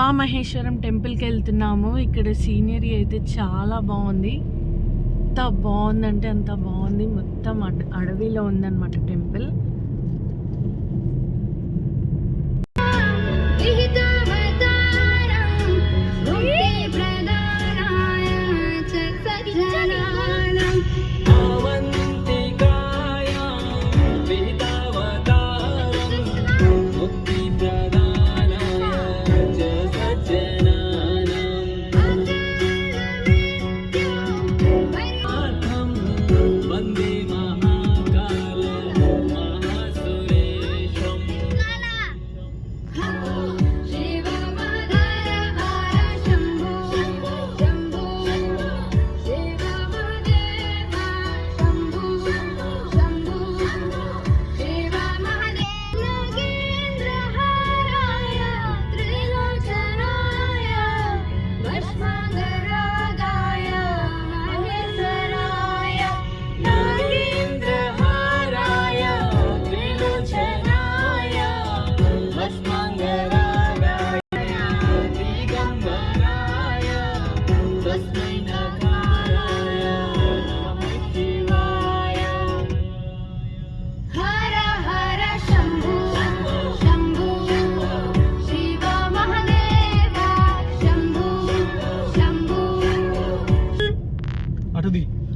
ఉమామహేశ్వరం టెంపుల్కి వెళ్తున్నాము. ఇక్కడ సీనరీ అయితే చాలా బాగుంది. ఎంత బాగుందంటే అంత బాగుంది. మొత్తం అడవిలో ఉందన్నమాట టెంపుల్.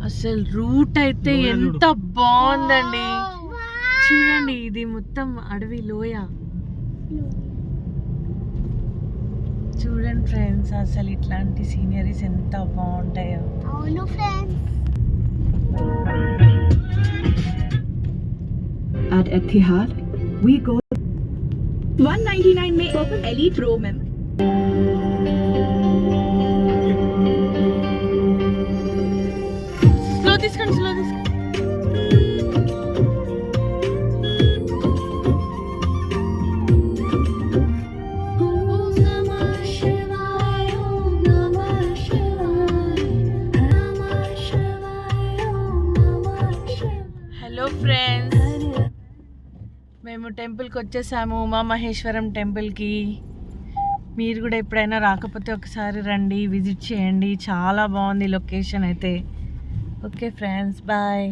అసలు రూట్ అయితే ఎంత బాగుందండి. చూడండి, ఇది మొత్తం అడవి లోయ. చూడండి ఫ్రెండ్స్, అసలు ఇట్లాంటి సీనరీస్ ఎంత బాగుంటాయో. అవును friends. At Etihad, we go 199 में Purple Elite Row में. స్లో తీసుకోండి. హలో ఫ్రెండ్స్, మేము టెంపుల్కి వచ్చేసాము, ఉమామహేశ్వరం టెంపుల్కి. మీరు కూడా ఎప్పుడైనా రాకపోతే ఒకసారి రండి, విజిట్ చేయండి. చాలా బాగుంది లొకేషన్ అయితే. Okay friends, bye.